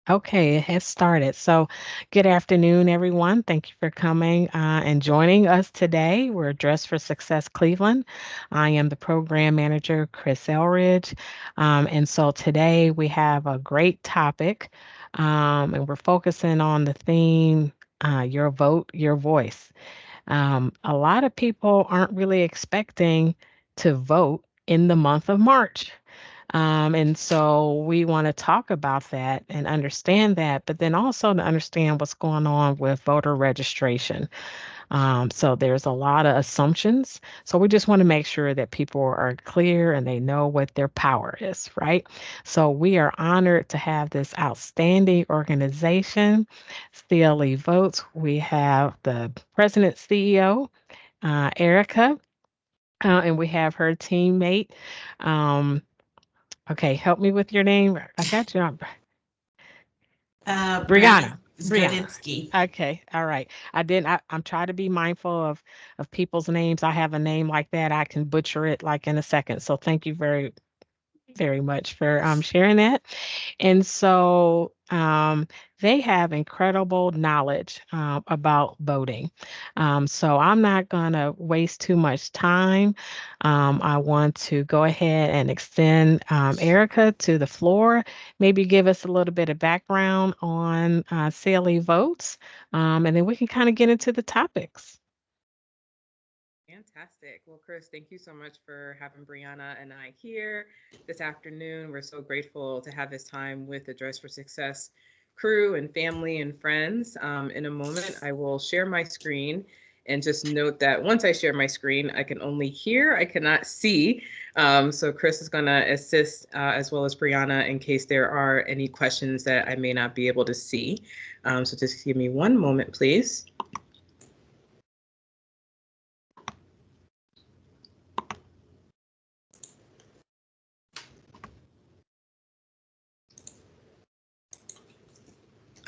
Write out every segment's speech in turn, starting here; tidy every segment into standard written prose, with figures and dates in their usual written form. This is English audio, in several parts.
Okay, it has started. So, good afternoon, everyone. Thank you for coming and joining us today. We're Dress for Success Cleveland. I am the program manager, Chris Elridge. And so today we have a great topic, and we're focusing on the theme Your Vote, Your Voice. A lot of people aren't really expecting to vote in the month of March. And so we want to talk about that and understand that, but then also to understand what's going on with voter registration. So there's a lot of assumptions. So we just want to make sure that people are clear and they know what their power is, right? So we are honored to have this outstanding organization, CLE Votes. We have the president CEO, Erica, and we have her teammate. Um, Okay, help me with your name. I got you. Brianna Brianna. Brianna. Zdradinsky. Okay, all right. I didn't. I'm trying to be mindful of people's names. I have a name like that. I can butcher it like in a second. So thank you very much for sharing that. And so they have incredible knowledge about voting. So I'm not going to waste too much time. I want to go ahead and extend Erica to the floor. Maybe give us a little bit of background on CLE votes, and then we can kind of get into the topics. Fantastic. Well, Chris, thank you so much for having Brianna and I here this afternoon. We're so grateful to have this time with the Dress for Success crew and family and friends. In a moment, I will share my screen and just note that once I share my screen, I can only hear, I cannot see. So Chris is going to assist as well as Brianna in case there are any questions that I may not be able to see. So just give me one moment, please.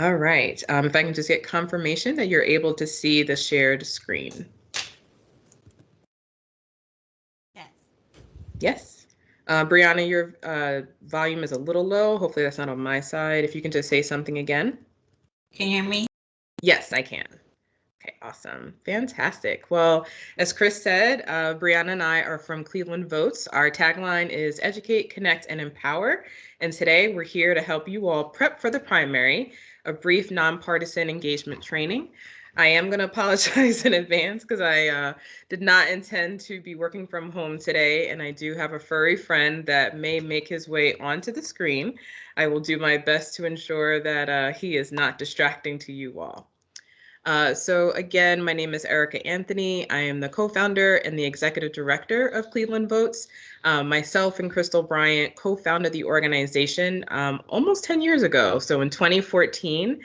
All right. If I can just get confirmation that you're able to see the shared screen. Yes. Yes. Brianna, your volume is a little low. Hopefully that's not on my side. If you can just say something again. Can you hear me? Yes, I can. Okay, awesome. Fantastic. Well, as Chris said, Brianna and I are from Cleveland Votes. Our tagline is Educate, Connect, and Empower. And today we're here to help you all prep for the primary, a brief nonpartisan engagement training. I am going to apologize in advance because I did not intend to be working from home today, and I do have a furry friend that may make his way onto the screen. I will do my best to ensure that he is not distracting to you all. So again, my name is Erica Anthony. I am the co-founder and the executive director of Cleveland Votes. Myself and Crystal Bryant co-founded the organization almost 10 years ago. So in 2014,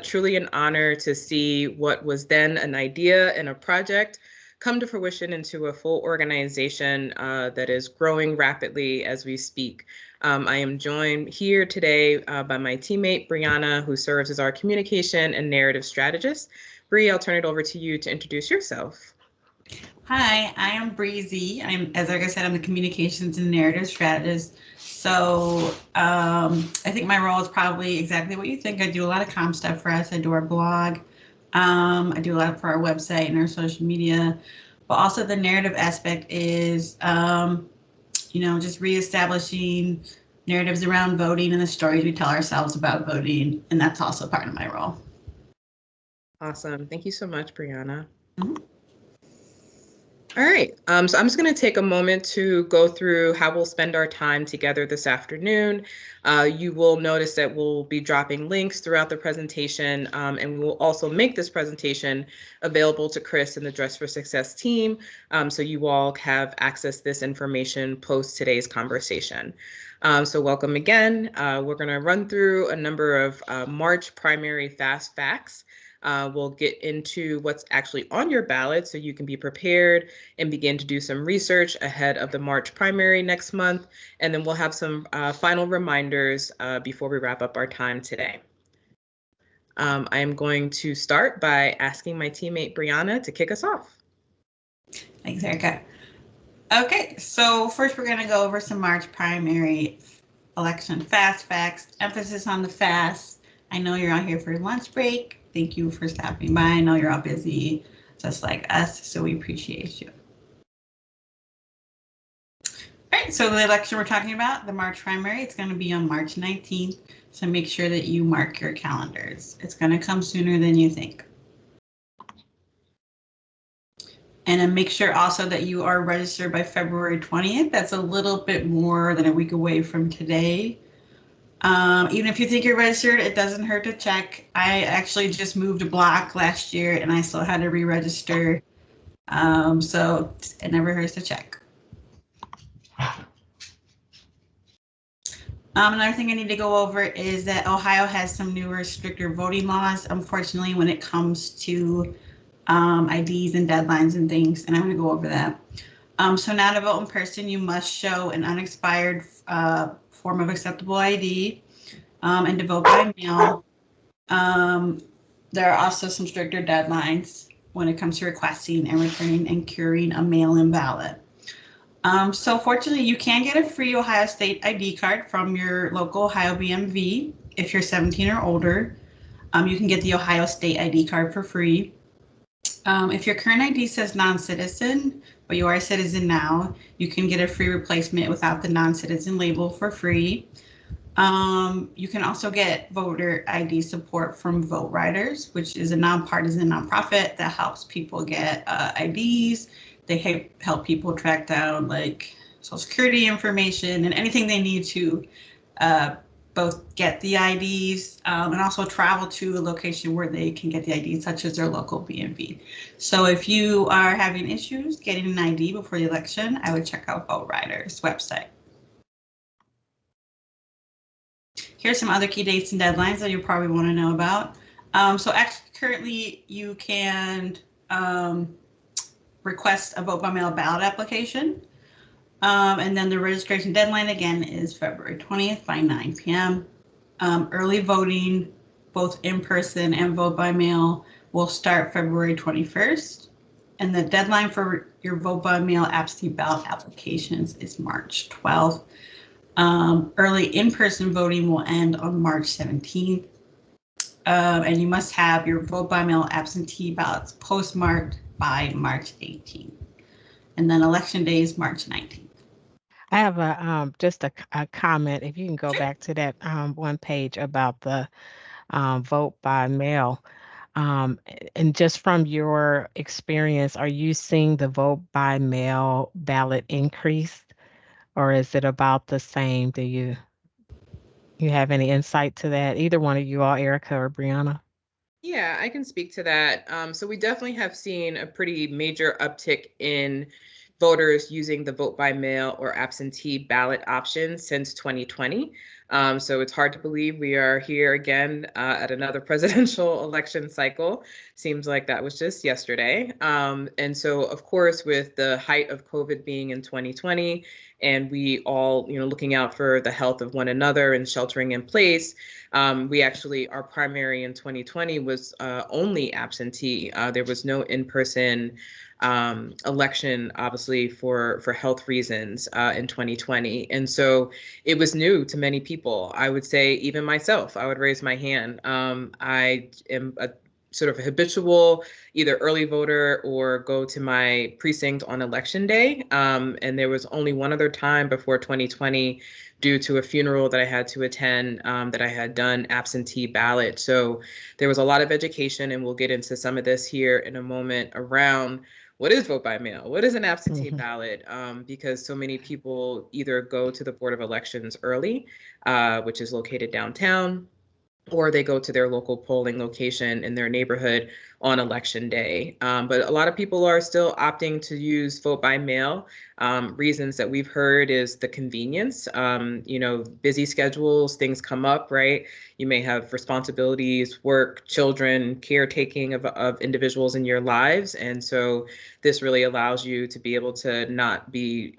truly an honor to see what was then an idea and a project come to fruition into a full organization that is growing rapidly as we speak. I am joined here today by my teammate, Brianna, who serves as our communication and narrative strategist. Bree, I'll turn it over to you to introduce yourself. Hi, I am Breezy. As like I said, I'm the communications and narrative strategist. So I think my role is probably exactly what you think. I do a lot of comm stuff for us. I do our blog. I do a lot for our website and our social media. But also the narrative aspect is, just reestablishing narratives around voting and the stories we tell ourselves about voting. And that's also part of my role. Awesome. Thank you so much, Brianna. Mhm. All right, so I'm just going to take a moment to go through how we'll spend our time together this afternoon. You will notice that we'll be dropping links throughout the presentation, and we'll also make this presentation available to Chris and the Dress for Success team, so you all have access to this information post today's conversation. So welcome again. We're going to run through a number of March primary fast facts. We'll get into what's actually on your ballot so you can be prepared and begin to do some research ahead of the March primary next month. And then we'll have some final reminders before we wrap up our time today. I am going to start by asking my teammate Brianna to kick us off. Thanks, Erica. Okay, so first we're going to go over some March primary election fast facts, emphasis on the fast. I know you're out here for lunch break. Thank you for stopping by. I know you're all busy, just like us, so we appreciate you. All right, so the election we're talking about, the March primary, it's going to be on March 19th. So make sure that you mark your calendars. It's going to come sooner than you think. And then make sure also that you are registered by February 20th. That's a little bit more than a week away from today. Even if you think you're registered, it doesn't hurt to check. I actually just moved a block last year and I still had to re-register. So it never hurts to check. Another thing I need to go over is that Ohio has some newer, stricter voting laws, unfortunately, when it comes to IDs and deadlines and things, and I'm going to go over that. So now to vote in person, you must show an unexpired form of acceptable ID, and to vote by mail. There are also some stricter deadlines when it comes to requesting and returning and curing a mail-in ballot. So fortunately, you can get a free Ohio State ID card from your local Ohio BMV if you're 17 or older. You can get the Ohio State ID card for free. If your current ID says non-citizen, but you are a citizen now, you can get a free replacement without the non-citizen label for free. You can also get voter ID support from Vote Riders, which is a nonpartisan nonprofit that helps people get IDs. They help people track down like Social Security information and anything they need to both get the IDs and also travel to a location where they can get the IDs, such as their local BMV. So if you are having issues getting an ID before the election, I would check out Vote Riders' website. Here's some other key dates and deadlines that you probably want to know about. So actually, currently, you can request a vote by mail ballot application. And then the registration deadline again is February 20th by 9 p.m. Early voting, both in person and vote by mail, will start February 21st. And the deadline for your vote by mail absentee ballot applications is March 12th. Early in-person voting will end on March 17th. And you must have your vote by mail absentee ballots postmarked by March 18th. And then election day is March 19th. I have just a comment. If you can go back to that one page about the vote by mail. And just from your experience, are you seeing the vote by mail ballot increase, or is it about the same? Do you have any insight to that? Either one of you all, Erica or Brianna? Yeah, I can speak to that. So we definitely have seen a pretty major uptick in voters using the vote by mail or absentee ballot option since 2020. So it's hard to believe we are here again at another presidential election cycle. Seems like that was just yesterday. And so, of course, with the height of COVID being in 2020, and we all, looking out for the health of one another and sheltering in place, we actually, our primary in 2020 was only absentee. There was no in-person election, obviously, for health reasons in 2020. And so it was new to many people. I would say even myself, I would raise my hand. I am a sort of a habitual either early voter or go to my precinct on election day. And there was only one other time before 2020 due to a funeral that I had to attend that I had done absentee ballot. So there was a lot of education, and we'll get into some of this here in a moment around what is vote by mail? What is an absentee ballot? Because so many people either go to the Board of Elections early, which is located downtown, or they go to their local polling location in their neighborhood on election day. But a lot of people are still opting to use vote by mail. Reasons that we've heard is the convenience. Busy schedules, things come up, right? You may have responsibilities, work, children, caretaking of individuals in your lives. And so this really allows you to be able to not be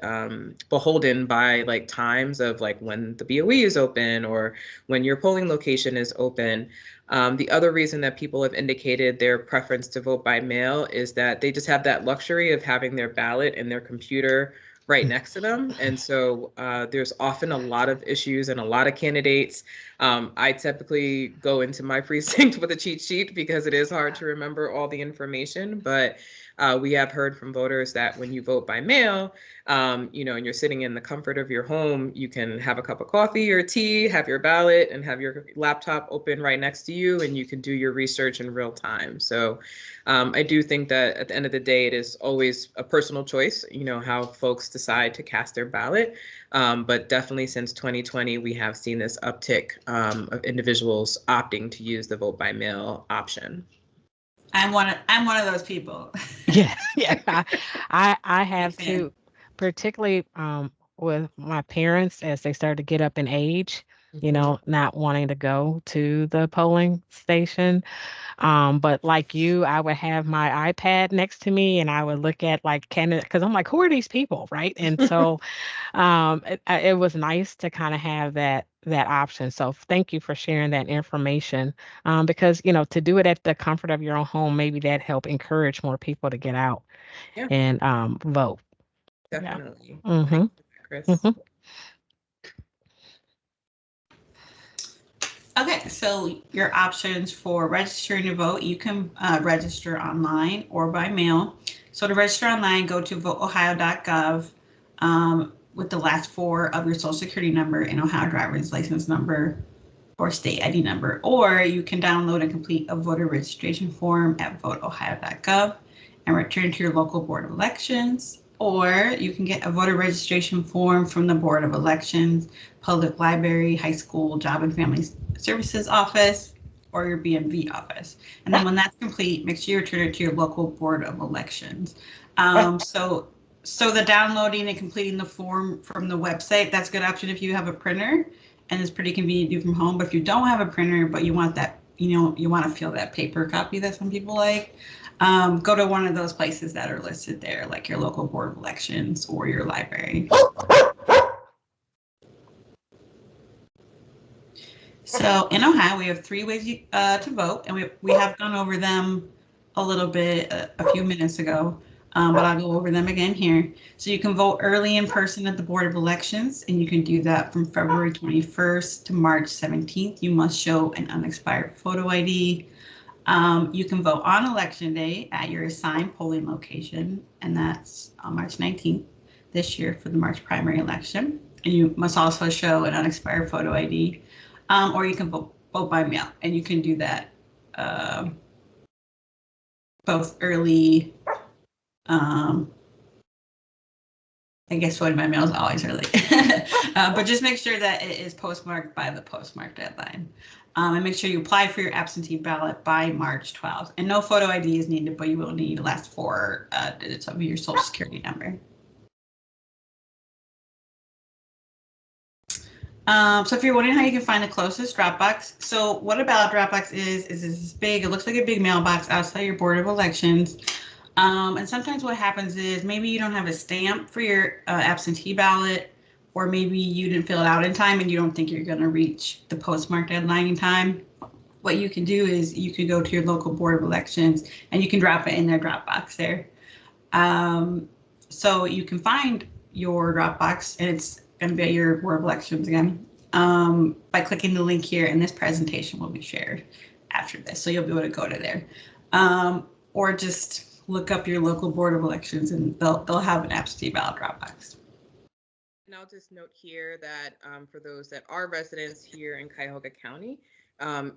beholden by like times of like when the BOE is open or when your polling location is open. The other reason that people have indicated their preference to vote by mail is that they just have that luxury of having their ballot in their computer right next to them. And so there's often a lot of issues and a lot of candidates. I typically go into my precinct with a cheat sheet because it is hard to remember all the information, but we have heard from voters that when you vote by mail, and you're sitting in the comfort of your home, you can have a cup of coffee or tea, have your ballot, and have your laptop open right next to you, and you can do your research in real time. So I do think that at the end of the day, it is always a personal choice, how folks decide to cast their ballot. But definitely since 2020, we have seen this uptick of individuals opting to use the vote by mail option. I'm one of those people. Yeah, I have too, particularly with my parents as they start to get up in age, not wanting to go to the polling station. But like you, I would have my iPad next to me and I would look at like candidate because I'm like, who are these people, right? And so it was nice to kind of have that option. So thank you for sharing that information. Because to do it at the comfort of your own home, maybe that help encourage more people to get out Yeah, and vote. definitely. Yeah. Mm-hmm. Chris. Mm-hmm. Okay, so your options for registering to vote, you can register online or by mail. So to register online, go to voteohio.gov with the last four of your social security number and Ohio driver's license number or state ID number, or you can download and complete a voter registration form at voteohio.gov and return to your local Board of Elections, or you can get a voter registration form from the Board of Elections, Public Library, High School, Job and Family Services Office, or your BMV office. And then when that's complete, make sure you return it to your local Board of Elections. So the downloading and completing the form from the website, that's a good option if you have a printer, and it's pretty convenient to do from home. But if you don't have a printer, but you want that, you want to feel that paper copy that some people like, go to one of those places that are listed there, like your local Board of Elections or your library. So in Ohio, we have 3 ways to vote, and we have gone over them a little bit a few minutes ago, but I'll go over them again here. So you can vote early in person at the Board of Elections, and you can do that from February 21st to March 17th. You must show an unexpired photo ID. You can vote on Election Day at your assigned polling location, and that's on March 19th this year for the March primary election. And you must also show an unexpired photo ID. Or you can vote by mail, and you can do that both early. I guess voting by mail is always early, but just make sure that it is postmarked by the postmark deadline. And make sure you apply for your absentee ballot by March 12th. And no photo ID is needed, but you will need the last 4 digits of your social security number. So if you're wondering how you can find the closest drop box, so what a ballot drop box is this big, it looks like a big mailbox outside your Board of Elections. And sometimes what happens is maybe you don't have a stamp for your absentee ballot, or maybe you didn't fill it out in time and you don't think you're going to reach the postmark deadline in time. What you can do is you can go to your local Board of Elections and you can drop it in their drop box there. So you can find your drop box, and it's going to be at your Board of Elections again, by clicking the link here, and this presentation will be shared after this, so you'll be able to go to there, or just look up your local Board of Elections and they'll have an absentee ballot drop box. And I'll just note here that for those that are residents here in Cuyahoga County,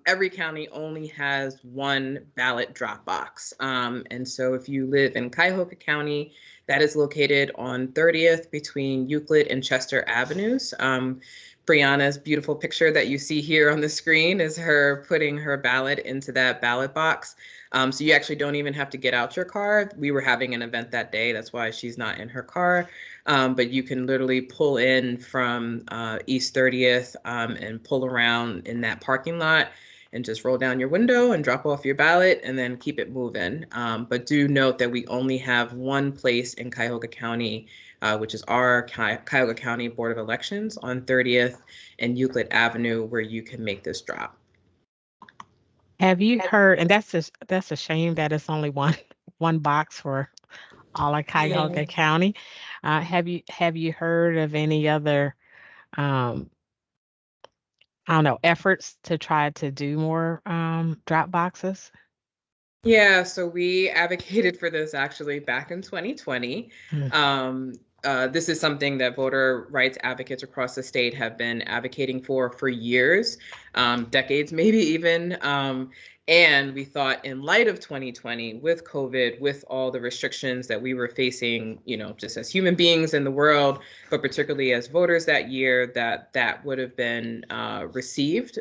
every county only has one ballot drop box. And so if you live in Cuyahoga County, that is located on 30th between Euclid and Chester Avenues. Brianna's beautiful picture that you see here on the screen is her putting her ballot into that ballot box. So you actually don't even have to get out your car. We were having an event that day. That's why she's not in her car. But you can literally pull in from East 30th and pull around in that parking lot and just roll down your window and drop off your ballot and then keep it moving. But do note that we only have one place in Cuyahoga County, which is our Cuyahoga County Board of Elections on 30th and Euclid Avenue, where you can make this drop. Have you heard, and that's a shame that it's only one box for all of Cuyahoga County. Have you heard of any other, um, I don't know, efforts to try to do more drop boxes? Yeah, so we advocated for this actually back in 2020. Mm. This is something that voter rights advocates across the state have been advocating for years, decades, maybe even. And we thought in light of 2020, with COVID, with all the restrictions that we were facing, just as human beings in the world, but particularly as voters that year, that would have been received,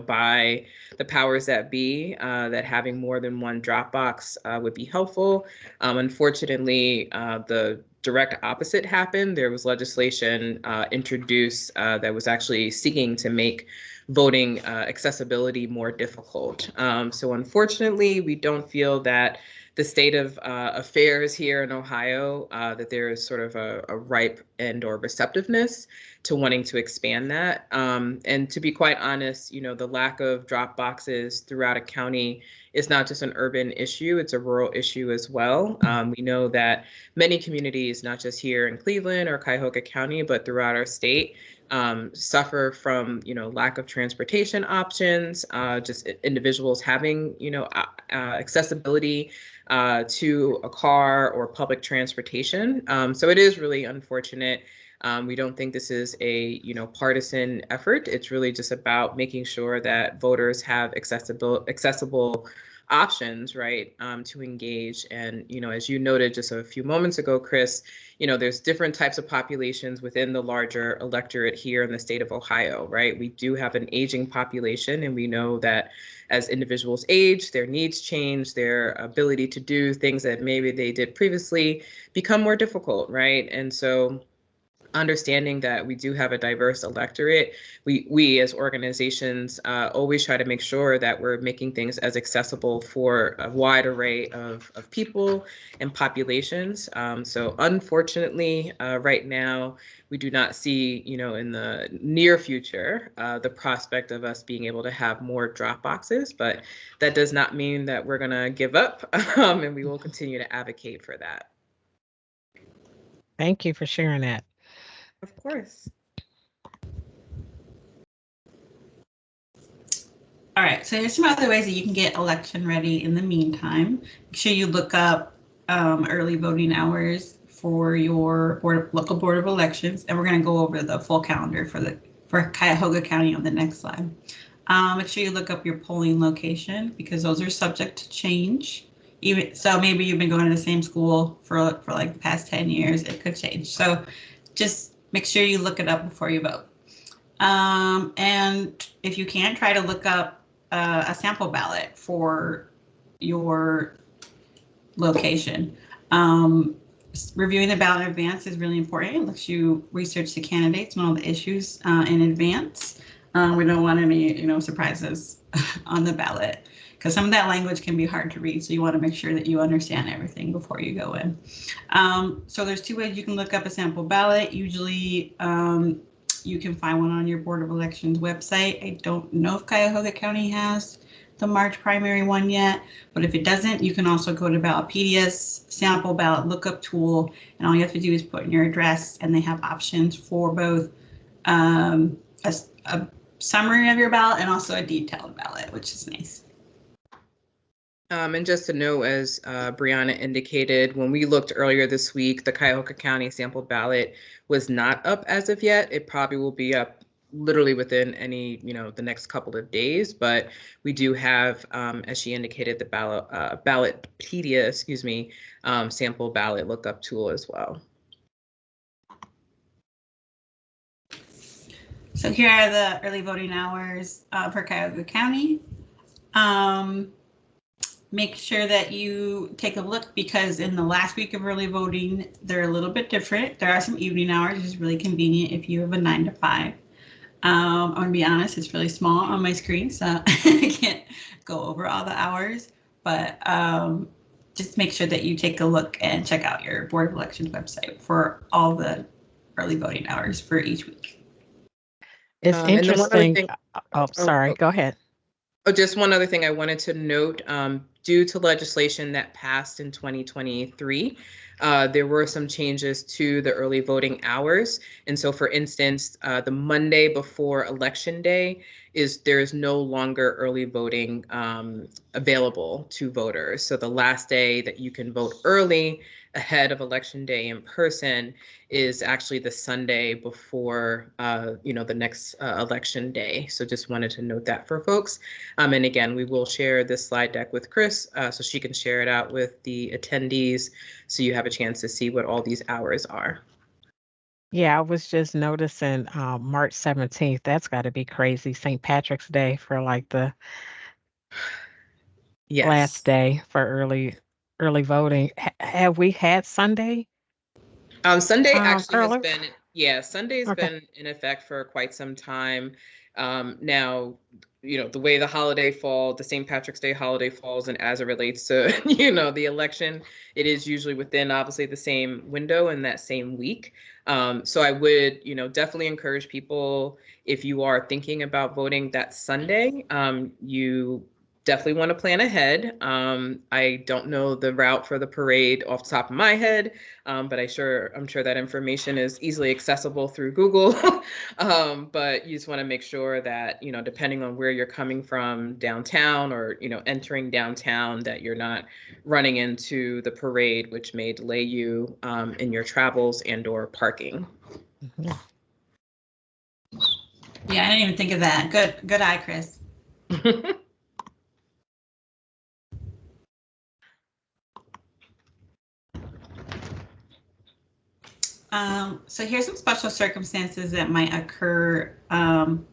by the powers that be, that having more than one Dropbox would be helpful. Unfortunately, the direct opposite happened. There was legislation introduced that was actually seeking to make voting accessibility more difficult. So unfortunately, we don't feel that the state of affairs here in Ohio, that there is sort of a ripe and or receptiveness to wanting to expand that. And to be quite honest, the lack of drop boxes throughout a county is not just an urban issue, it's a rural issue as well. We know that many communities, not just here in Cleveland or Cuyahoga County, but throughout our state, suffer from lack of transportation options, just individuals having accessibility to a car or public transportation. So it is really unfortunate. We don't think this is a partisan effort. It's really just about making sure that voters have accessible options, right, to engage. And as you noted just a few moments ago, Chris, there's different types of populations within the larger electorate here in the state of Ohio, right? We do have an aging population, and we know that as individuals age, their needs change, their ability to do things that maybe they did previously become more difficult, right? And so understanding that we do have a diverse electorate, we as organizations always try to make sure that we're making things as accessible for a wide array of people and populations. So unfortunately, right now, we do not see, in the near future, the prospect of us being able to have more drop boxes, but that does not mean that we're gonna give up, and we will continue to advocate for that. Thank you for sharing that. Of course. All right, so here's some other ways that you can get election ready in the meantime. Make sure you look up early voting hours for your local board of elections, and we're going to go over the full calendar for Cuyahoga County on the next slide. Make sure you look up your polling location because those are subject to change. Even so, maybe you've been going to the same school for like the past 10 years. It could change. So just make sure you look it up before you vote. And if you can't, try to look up a sample ballot for your location. Reviewing the ballot in advance is really important. It lets you research the candidates and all the issues in advance. We don't want any, surprises on the ballot because some of that language can be hard to read. So you want to make sure that you understand everything before you go in. So there's two ways you can look up a sample ballot. Usually you can find one on your Board of Elections website. I don't know if Cuyahoga County has the March primary one yet, but if it doesn't, you can also go to Ballotpedia's sample ballot lookup tool, and all you have to do is put in your address, and they have options for both a summary of your ballot and also a detailed ballot, which is nice. And just to know, as Brianna indicated, when we looked earlier this week, the Cuyahoga County sample ballot was not up as of yet. It probably will be up literally within the next couple of days, but we do have, as she indicated, the Ballotpedia, sample ballot lookup tool as well. So here are the early voting hours for Cuyahoga County. Make sure that you take a look because in the last week of early voting, they're a little bit different. There are some evening hours, which is really convenient if you have a 9 to 5. I'm gonna be honest, it's really small on my screen, so I can't go over all the hours, but just make sure that you take a look and check out your Board of Elections website for all the early voting hours for each week. It's interesting. Sorry, go ahead. Oh, just one other thing I wanted to note, due to legislation that passed in 2023, there were some changes to the early voting hours. And so, for instance, the Monday before Election Day there is no longer early voting available to voters. So the last day that you can vote early ahead of Election Day in person is actually the Sunday before, the next Election Day. So just wanted to note that for folks. And again, we will share this slide deck with Chris so she can share it out with the attendees so you have a chance to see what all these hours are. Yeah, I was just noticing March 17th. That's got to be crazy. St. Patrick's Day for like the Yes. last day for early voting. Have we had Sunday? Sunday actually has early? been, Sunday's Okay. been in effect for quite some time. Now, the way the St. Patrick's Day holiday falls, and as it relates to, the election, it is usually within obviously the same window in that same week. So I would, definitely encourage people, if you are thinking about voting that Sunday, you definitely want to plan ahead. I don't know the route for the parade off the top of my head, but I'm sure that information is easily accessible through Google. But you just want to make sure that, depending on where you're coming from downtown or, entering downtown, that you're not running into the parade, which may delay you in your travels and or parking. Mhm. Yeah, I didn't even think of that. Good eye, Chris. So here's some special circumstances that might occur in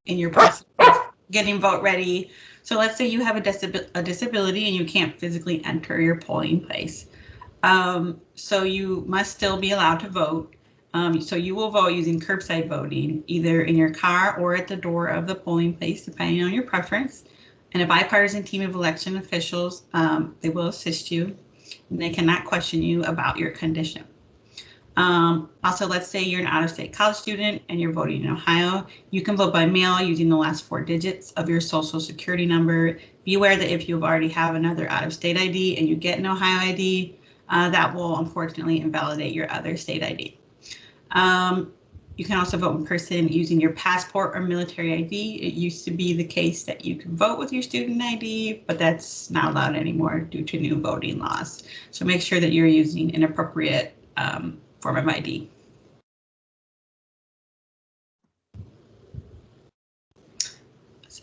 your process of getting vote ready. So let's say you have a disability and you can't physically enter your polling place. So you must still be allowed to vote. So you will vote using curbside voting, either in your car or at the door of the polling place, depending on your preference. And a bipartisan team of election officials, they will assist you, and they cannot question you about your condition. Also, let's say you're an out-of-state college student and you're voting in Ohio. You can vote by mail using the last 4 digits of your social security number. Be aware that if you already have another out-of-state ID and you get an Ohio ID, that will unfortunately invalidate your other state ID. You can also vote in person using your passport or military ID. It used to be the case that you could vote with your student ID, but that's not allowed anymore due to new voting laws. So make sure that you're using an appropriate form of ID.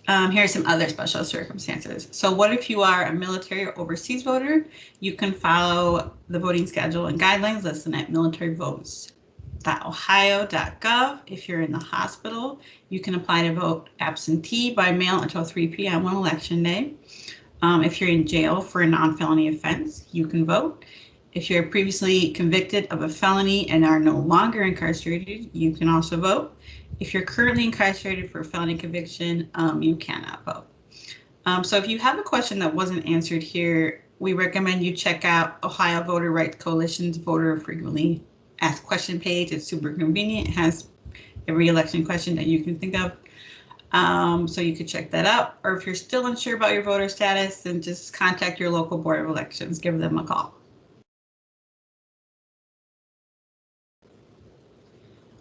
Here are some other special circumstances. So what if you are a military or overseas voter? You can follow the voting schedule and guidelines listed at militaryvotes.ohio.gov. If you're in the hospital, you can apply to vote absentee by mail until 3 p.m. on election day. If you're in jail for a non-felony offense, you can vote. If you're previously convicted of a felony and are no longer incarcerated, you can also vote. If you're currently incarcerated for a felony conviction, you cannot vote. So if you have a question that wasn't answered here, we recommend you check out Ohio Voter Rights Coalition's Voter Frequently Asked Question page. It's super convenient. It has every election question that you can think of. So you could check that out. Or if you're still unsure about your voter status, then just contact your local Board of Elections. Give them a call.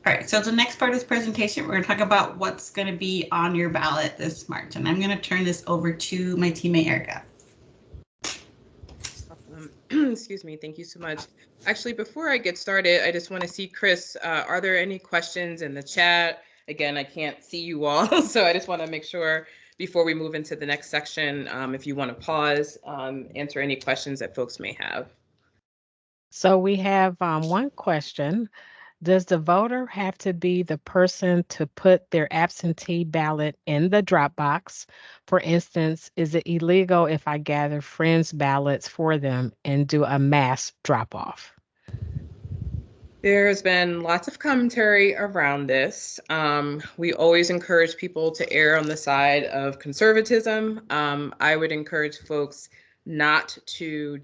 All right, so the next part of this presentation, we're going to talk about what's going to be on your ballot this March. And I'm going to turn this over to my teammate, Erica. Excuse me. Thank you so much. Actually, before I get started, I just want to see, Chris, are there any questions in the chat? Again, I can't see you all, so I just want to make sure before we move into the next section, if you want to pause, answer any questions that folks may have. So we have one question. Does the voter have to be the person to put their absentee ballot in the drop box? For instance, is it illegal if I gather friends' ballots for them and do a mass drop off? There's been lots of commentary around this. We always encourage people to err on the side of conservatism. I would encourage folks not to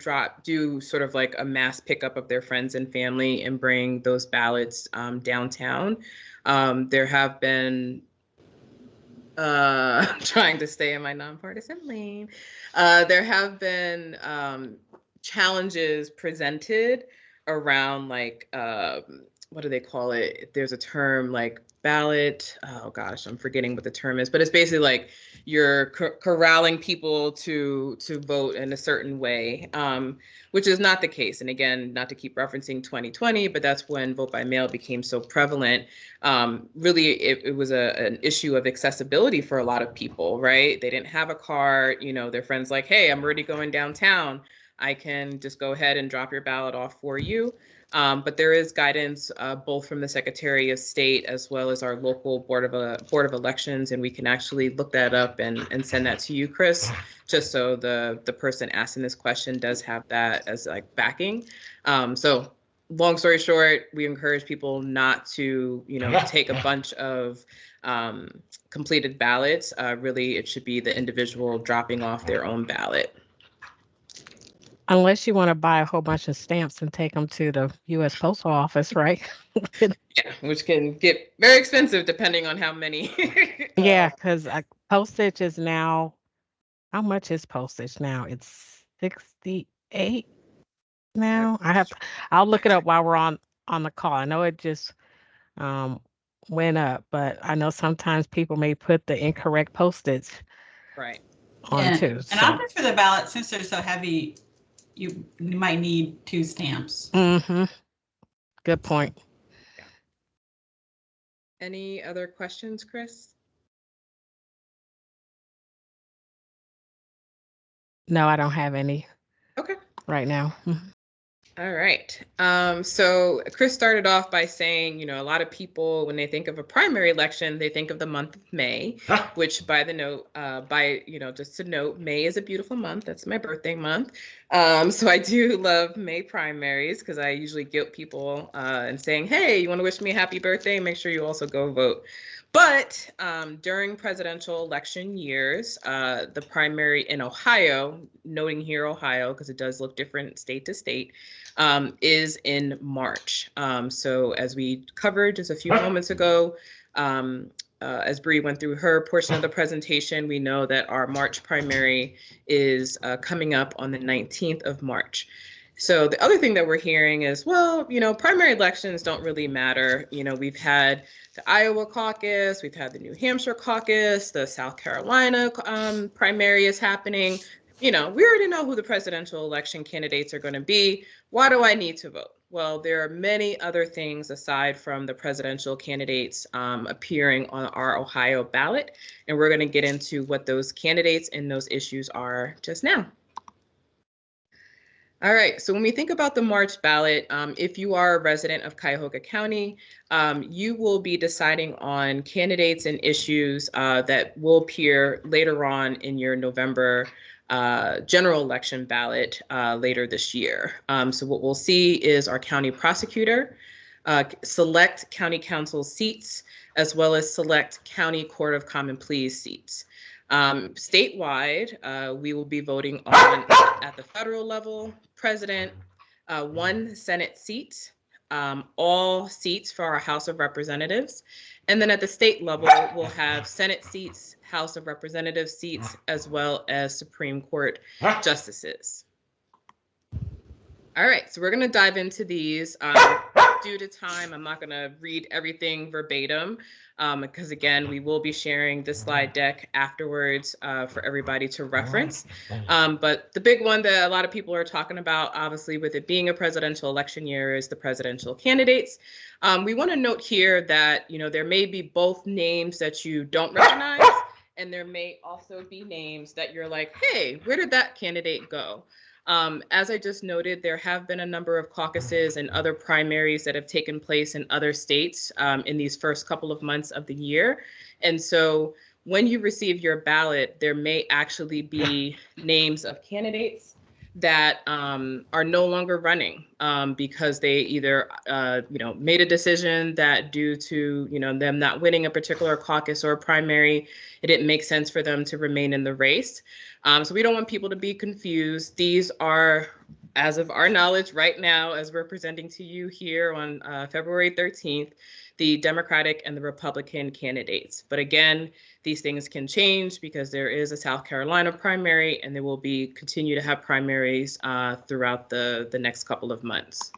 do sort of like a mass pickup of their friends and family and bring those ballots downtown. There have been trying to stay in my nonpartisan lane. There have been challenges presented around like, what do they call it? There's a term like ballot. Oh gosh, I'm forgetting what the term is, but it's basically like you're corralling people to vote in a certain way, which is not the case. And again, not to keep referencing 2020, but that's when vote by mail became so prevalent. Really, it was an issue of accessibility for a lot of people, right? They didn't have a car. You know, their friends like, hey, I'm already going downtown. I can just go ahead and drop your ballot off for you. But there is guidance both from the Secretary of State as well as our local Board of Elections, and we can actually look that up and send that to you, Chris, just so the person asking this question does have that as like backing. So long story short, we encourage people not to, take a bunch of completed ballots. Really, it should be the individual dropping off their own ballot. Unless you want to buy a whole bunch of stamps and take them to the U.S. Postal Office, right? Yeah, which can get very expensive depending on how many. Yeah, because postage is now, how much is postage now? It's 68 now. I'll look it up while we're on the call. I know it just um went up, but I know sometimes people may put the incorrect postage Right. on too. And So. opting for the ballot, since they're so heavy, you might need 2 stamps. Mm-hmm. Good point. Yeah. Any other questions, Chris? No, I don't have any. Okay. Right now. All right. So Chris started off by saying, a lot of people, when they think of a primary election, they think of the month of May, which just to note, May is a beautiful month. That's my birthday month. So I do love May primaries because I usually guilt people and saying, hey, you want to wish me a happy birthday? Make sure you also go vote. But during presidential election years, the primary in Ohio, noting here Ohio, because it does look different state to state, is in March. So as we covered just a few moments ago, as Bree went through her portion of the presentation, we know that our March primary is coming up on the 19th of March. So the other thing that we're hearing is, well, primary elections don't really matter. We've had the Iowa caucus, we've had the New Hampshire caucus, the South Carolina primary is happening. We already know who the presidential election candidates are going to be. Why do I need to vote? Well, there are many other things aside from the presidential candidates appearing on our Ohio ballot, and we're going to get into what those candidates and those issues are just now. All right, so when we think about the March ballot, if you are a resident of Cuyahoga County, you will be deciding on candidates and issues that will appear later on in your November general election ballot later this year. So what we'll see is our county prosecutor, select county council seats, as well as select county court of common pleas seats. Statewide, we will be voting on, at the federal level, president, 1 Senate seat, all seats for our House of Representatives. And then at the state level, we'll have Senate seats, House of Representatives seats, as well as Supreme Court justices. All right, so we're going to dive into these. Due to time, I'm not going to read everything verbatim because, again, we will be sharing the slide deck afterwards for everybody to reference. But the big one that a lot of people are talking about, obviously, with it being a presidential election year, is the presidential candidates. We want to note here that, there may be both names that you don't recognize, and there may also be names that you're like, hey, where did that candidate go? As I just noted, there have been a number of caucuses and other primaries that have taken place in other states in these first couple of months of the year. And so when you receive your ballot, there may actually be names of candidates that are no longer running because they either made a decision that due to them not winning a particular caucus or a primary, it didn't make sense for them to remain in the race. So we don't want people to be confused. These are, as of our knowledge right now, as we're presenting to you here on February 13th, the Democratic and the Republican candidates. But again, these things can change because there is a South Carolina primary, and there will be continue to have primaries throughout the next couple of months.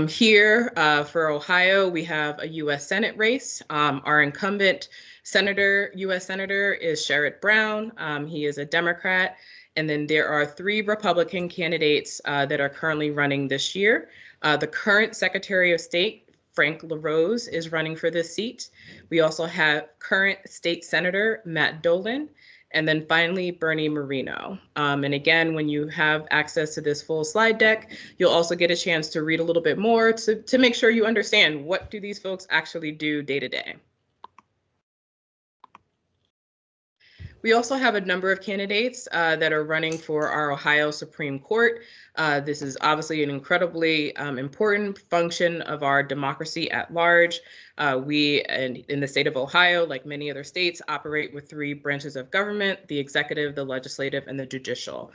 Here for Ohio, we have a U.S. Senate race. Our incumbent U.S. Senator is Sherrod Brown. He is a Democrat. And then there are 3 Republican candidates that are currently running this year. The current Secretary of State, Frank LaRose, is running for this seat. We also have current State Senator Matt Dolan, and then finally Bernie Moreno. And again, when you have access to this full slide deck, you'll also get a chance to read a little bit more to make sure you understand what do these folks actually do day to day. We also have a number of candidates that are running for our Ohio Supreme Court. This is obviously an incredibly important function of our democracy at large. We, in the state of Ohio, like many other states, operate with 3 branches of government: the executive, the legislative, and the judicial.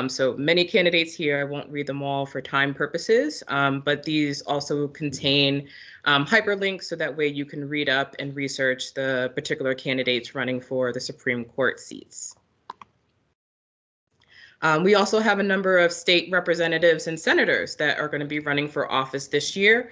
So many candidates here. I won't read them all for time purposes, but these also contain hyperlinks so that way you can read up and research the particular candidates running for the Supreme Court seats. We also have a number of state representatives and senators that are going to be running for office this year.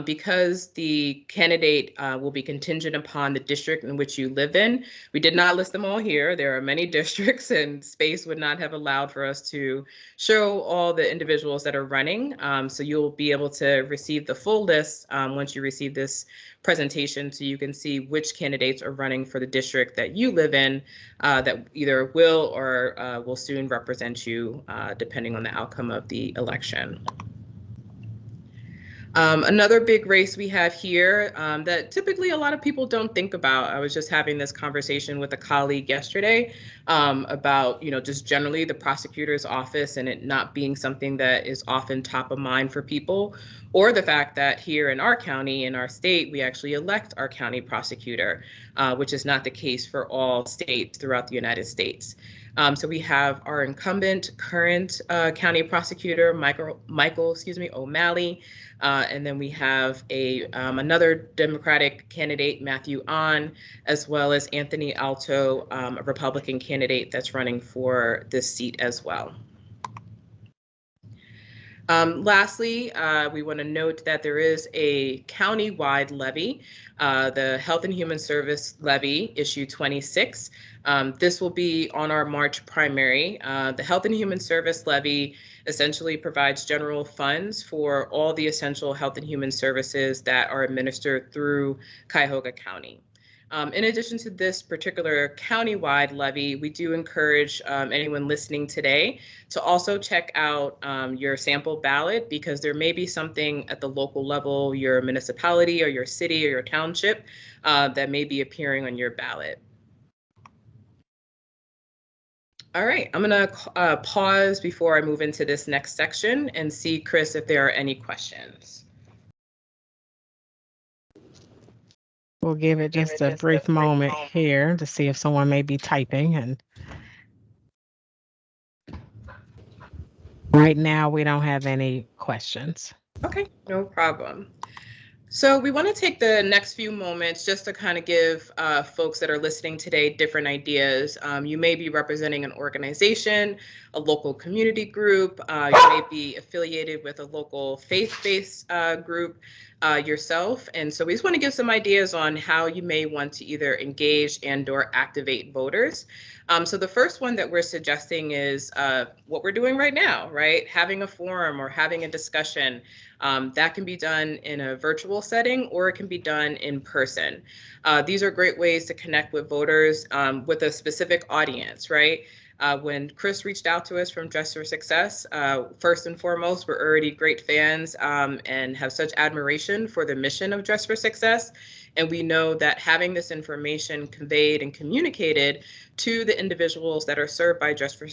Because the candidate will be contingent upon the district in which you live in. We did not list them all here. There are many districts, and space would not have allowed for us to show all the individuals that are running. So you'll be able to receive the full list once you receive this presentation, so you can see which candidates are running for the district that you live in that either will or will soon represent you depending on the outcome of the election. Another big race we have here that typically a lot of people don't think about. I was just having this conversation with a colleague yesterday about, just generally the prosecutor's office and it not being something that is often top of mind for people, or the fact that here in our county, in our state, we actually elect our county prosecutor, which is not the case for all states throughout the United States. So we have our incumbent current county prosecutor, Michael O'Malley, and then we have another Democratic candidate, Matthew Ahn, as well as Anthony Alto, a Republican candidate that's running for this seat as well. Lastly, we want to note that there is a county-wide levy, the Health and Human Service Levy, issue 26. This will be on our March primary. The Health and Human Service Levy essentially provides general funds for all the essential health and human services that are administered through Cuyahoga County. In addition to this particular county-wide levy, we do encourage anyone listening today to also check out your sample ballot, because there may be something at the local level, your municipality or your city or your township, that may be appearing on your ballot. All right, I'm going to pause before I move into this next section and see, Chris, if there are any questions. We'll give it just a brief moment here to see if someone may be typing. And right now, we don't have any questions. Okay, no problem. So we want to take the next few moments just to kind of give folks that are listening today different ideas. You may be representing an organization, a local community group. You may be affiliated with a local faith-based group yourself. And so we just want to give some ideas on how you may want to either engage and/or activate voters. So the first one that we're suggesting is what we're doing right now, right? Having a forum or having a discussion. That can be done in a virtual setting, or it can be done in person. These are great ways to connect with voters with a specific audience, right? When Chris reached out to us from Dress for Success, first and foremost, we're already great fans and have such admiration for the mission of Dress for Success. And we know that having this information conveyed and communicated to the individuals that are served by Dress for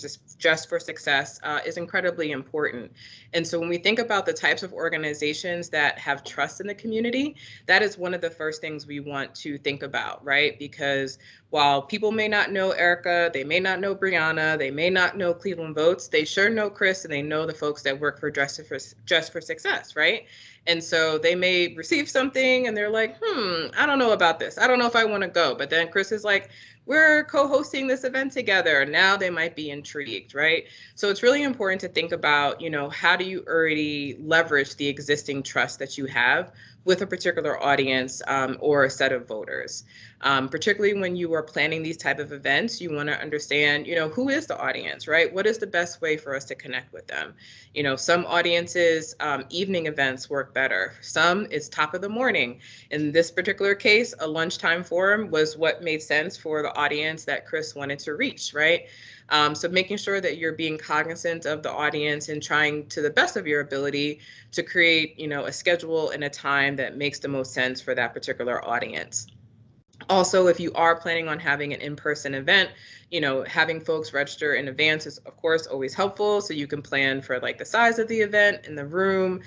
Success is incredibly important. And so when we think about the types of organizations that have trust in the community, that is one of the first things we want to think about, right? Because while people may not know Erica, they may not know Brianna, they may not know Cleveland Votes, they sure know Chris and they know the folks that work for Dress for Success, right? And so they may receive something and they're like, I don't know about this. I don't know if I want to go. But then Chris is like, we're co-hosting this event together. Now they might be intrigued, right? So it's really important to think about, how do you already leverage the existing trust that you have with a particular audience or a set of voters. Particularly when you are planning these type of events, you want to understand, who is the audience, right? What is the best way for us to connect with them? Some audiences, evening events work better. Some it's top of the morning. In this particular case, a lunchtime forum was what made sense for the audience that Chris wanted to reach, right? So making sure that you're being cognizant of the audience and trying to the best of your ability to create, a schedule and a time that makes the most sense for that particular audience. Also, if you are planning on having an in-person event, having folks register in advance is, of course, always helpful. So you can plan for like the size of the event and the room,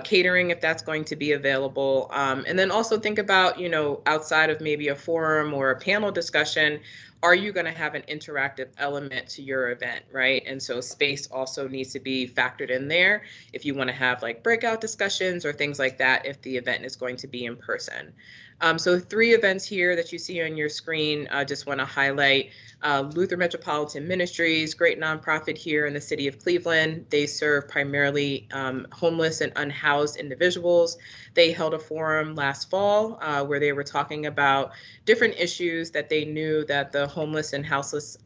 catering if that's going to be available. And then also think about, outside of maybe a forum or a panel discussion, are you going to have an interactive element to your event, right? And so space also needs to be factored in there if you want to have like breakout discussions or things like that if the event is going to be in person. So 3 events here that you see on your screen, I just want to highlight Luther Metropolitan Ministries, great nonprofit here in the city of Cleveland. They serve primarily homeless and unhoused individuals. They held a forum last fall where they were talking about different issues that they knew that the homeless and houseless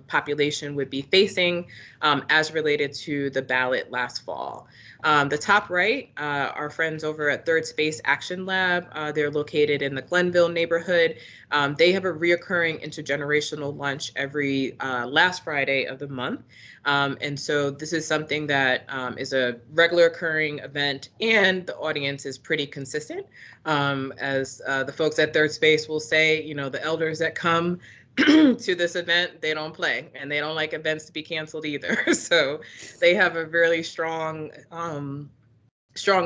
population would be facing as related to the ballot last fall. The top right, our friends over at Third Space Action Lab, they're located in the Glenville neighborhood. They have a reoccurring intergenerational lunch every last Friday of the month. And so this is something that is a regular occurring event, and the audience is pretty consistent. As the folks at Third Space will say, the elders that come to this event, they don't play, and they don't like events to be canceled either. So they have a really strong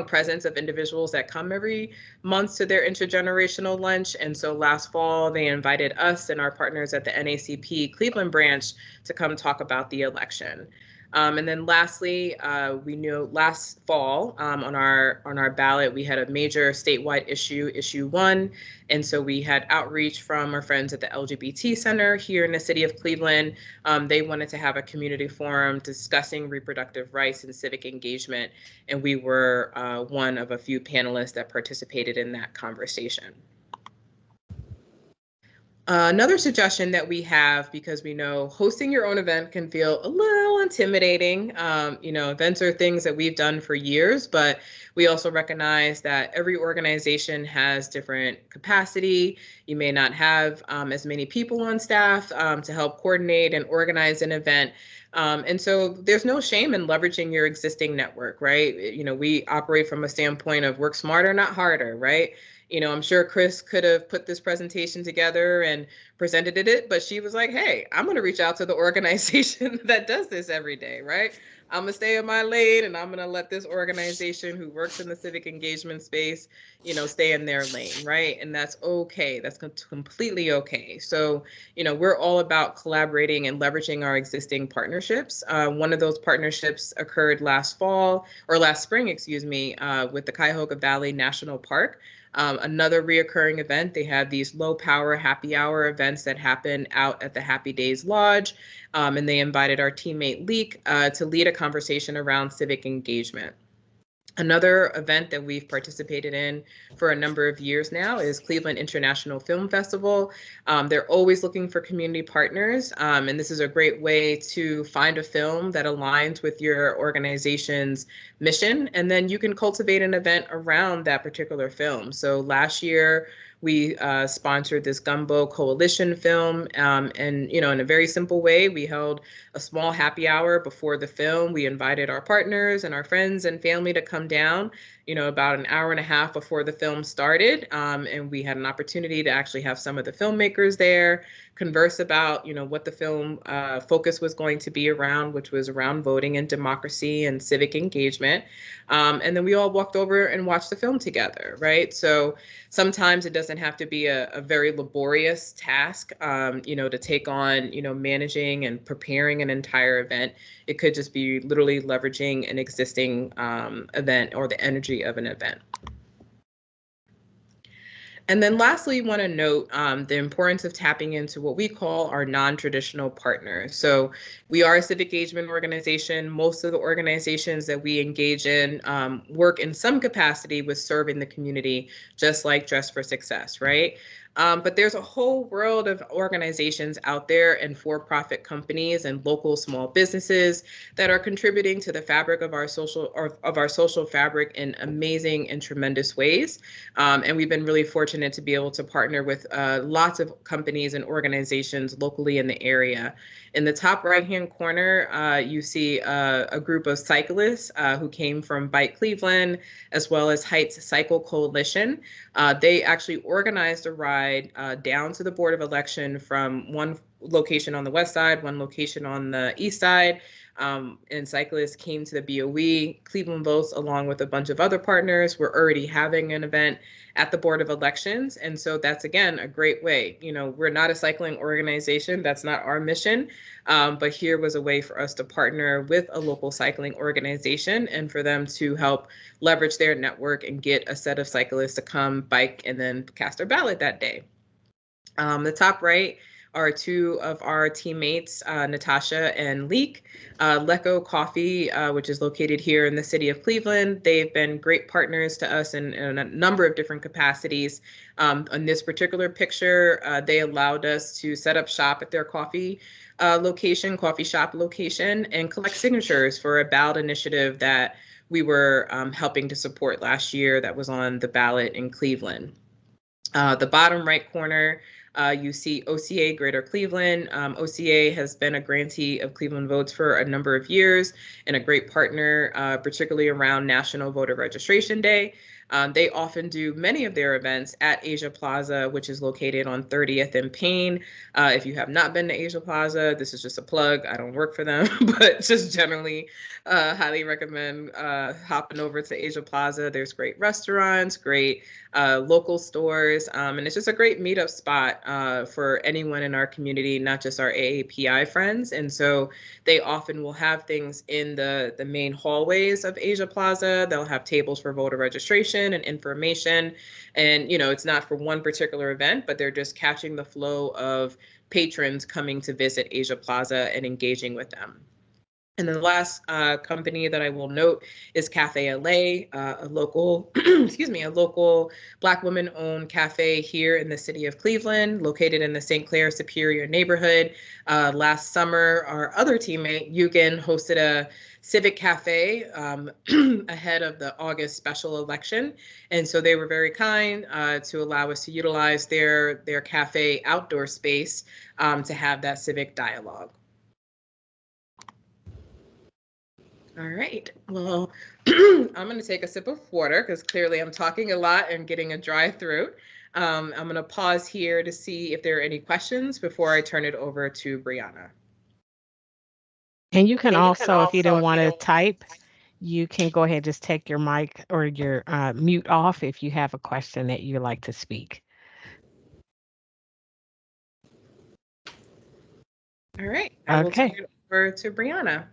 presence of individuals that come every month to their intergenerational lunch. And so last fall, they invited us and our partners at the NACP Cleveland branch to come talk about the election. And then lastly, we knew last fall on our ballot, we had a major statewide issue 1. And so we had outreach from our friends at the LGBT Center here in the city of Cleveland. They wanted to have a community forum discussing reproductive rights and civic engagement. And we were one of a few panelists that participated in that conversation. Another suggestion that we have, because we know hosting your own event can feel a little intimidating. Events are things that we've done for years, but we also recognize that every organization has different capacity. You may not have as many people on staff to help coordinate and organize an event. And so there's no shame in leveraging your existing network, right? We operate from a standpoint of work smarter, not harder, right? I'm sure Chris could have put this presentation together and presented it, but she was like, hey, I'm going to reach out to the organization that does this every day, right? I'm going to stay in my lane, and I'm going to let this organization who works in the civic engagement space, stay in their lane, right? And that's okay. That's completely okay. So, we're all about collaborating and leveraging our existing partnerships. One of those partnerships occurred last spring, with the Cuyahoga Valley National Park. Another reoccurring event, they have these low power happy hour events that happen out at the Happy Days Lodge. And they invited our teammate Leek to lead a conversation around civic engagement. Another event that we've participated in for a number of years now is Cleveland International Film Festival. They're always looking for community partners, and this is a great way to find a film that aligns with your organization's mission, and then you can cultivate an event around that particular film. So last year, we sponsored this Gumbo Coalition film, and in a very simple way, we held a small happy hour before the film. We invited our partners and our friends and family to come down, about an hour and a half before the film started, and we had an opportunity to actually have some of the filmmakers there converse about, what the film focus was going to be around, which was around voting and democracy and civic engagement. And then we all walked over and watched the film together, right? So sometimes it doesn't have to be a very laborious task, to take on, managing and preparing an entire event. It could just be literally leveraging an existing event or the energy integrity of an event. And then lastly, want to note the importance of tapping into what we call our non-traditional partners. So we are a civic engagement organization. Most of the organizations that we engage in work in some capacity with serving the community, just like Dress for Success, right? But there's a whole world of organizations out there and for-profit companies and local small businesses that are contributing to the fabric of our social fabric in amazing and tremendous ways. And we've been really fortunate to be able to partner with lots of companies and organizations locally in the area. In the top right-hand corner, you see a group of cyclists who came from Bike Cleveland, as well as Heights Cycle Coalition. They actually organized a ride down to the Board of Election from one location on the west side, one location on the east side. And cyclists came to the BOE. Cleveland Votes, along with a bunch of other partners, were already having an event at the Board of Elections. And so that's, again, a great way. You know, we're not a cycling organization. That's not our mission. But here was a way for us to partner with a local cycling organization and for them to help leverage their network and get a set of cyclists to come bike and then cast their ballot that day. The top right are two of our teammates, Natasha and Leek. Lecco Coffee, which is located here in the city of Cleveland. They've been great partners to us in a number of different capacities. On this particular picture, they allowed us to set up shop at their coffee shop location, and collect signatures for a ballot initiative that we were helping to support last year that was on the ballot in Cleveland. The bottom right corner, you see OCA Greater Cleveland. OCA has been a grantee of Cleveland Votes for a number of years and a great partner, particularly around National Voter Registration Day. They often do many of their events at Asia Plaza, which is located on 30th and Payne. If you have not been to Asia Plaza, this is just a plug. I don't work for them, but just generally highly recommend hopping over to Asia Plaza. There's great restaurants, great local stores, and it's just a great meetup spot for anyone in our community, not just our AAPI friends. And so they often will have things in the main hallways of Asia Plaza. They'll have tables for voter registration and information. And, you know, it's not for one particular event, but they're just catching the flow of patrons coming to visit Asia Plaza and engaging with them. And then the last company that I will note is Cafe LA, a local, a local Black women-owned cafe here in the city of Cleveland, located in the St. Clair Superior neighborhood. Last summer, our other teammate, Yugen, hosted a civic cafe ahead of the August special election. And so they were very kind to allow us to utilize their cafe outdoor space to have that civic dialogue. All right, well, I'm going to take a sip of water because clearly I'm talking a lot and getting a dry throat. I'm going to pause here to see if there are any questions before I turn it over to Brianna. And you can also, if you don't want to type, you can go ahead and just take your mic or your mute off if you have a question that you'd like to speak. All right, I will turn it over to Brianna.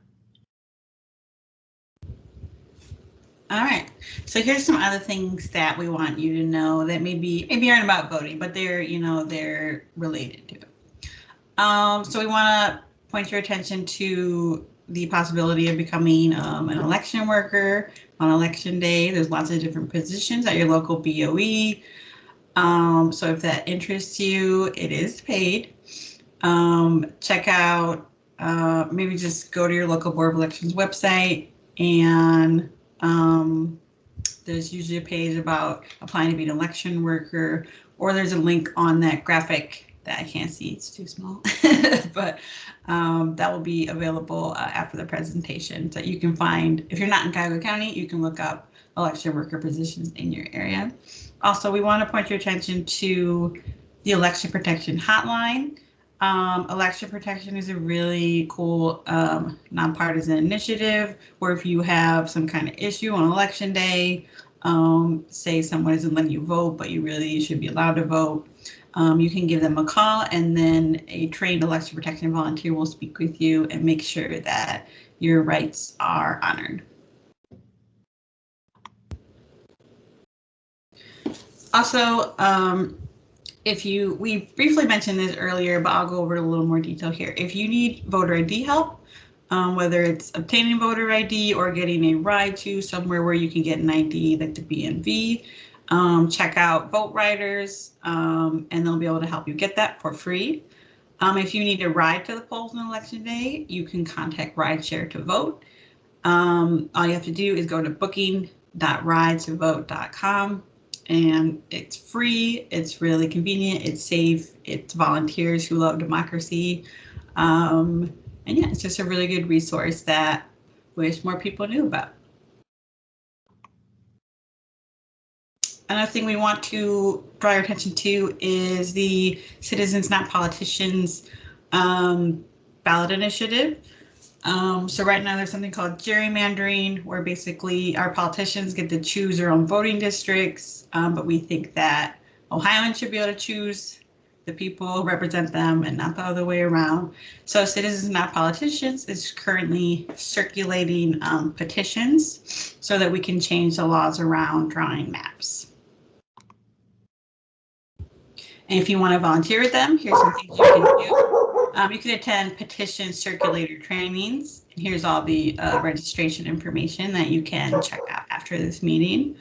All right. So here's some other things that we want you to know that maybe aren't about voting, but they're related to it. So we want to point your attention to the possibility of becoming an election worker on election day. There's lots of different positions at your local BOE. So if that interests you, it is paid. Check out, maybe just go to your local Board of Elections website, and there's usually a page about applying to be an election worker, or there's a link on that graphic that I can't see, it's too small, but that will be available after the presentation. So you can find, if you're not in Cuyahoga County, you can look up election worker positions in your area. Also, we want to point your attention to the Election Protection Hotline. Election Protection is a really cool nonpartisan initiative where if you have some kind of issue on election day, say someone isn't letting you vote, but you really should be allowed to vote, you can give them a call, and then a trained election protection volunteer will speak with you and make sure that your rights are honored. Also, we briefly mentioned this earlier, but I'll go over it in a little more detail here. If you need voter ID help, whether it's obtaining voter ID or getting a ride to somewhere where you can get an ID like the BMV, check out Vote Riders, and they'll be able to help you get that for free. If you need a ride to the polls on election day, you can contact Rideshare to vote. All you have to do is go to booking.ridetovote.com, and it's free, it's really convenient, it's safe, it's volunteers who love democracy. And yeah, it's just a really good resource that I wish more people knew about. Another thing we want to draw your attention to is the Citizens Not Politicians ballot initiative. So right now there's something called gerrymandering, where basically our politicians get to choose their own voting districts, but we think that Ohioans should be able to choose the people who represent them and not the other way around. So Citizens Not Politicians is currently circulating petitions so that we can change the laws around drawing maps. And if you want to volunteer with them, here's some things you can do. You can attend petition circulator trainings. And here's all the registration information that you can check out after this meeting.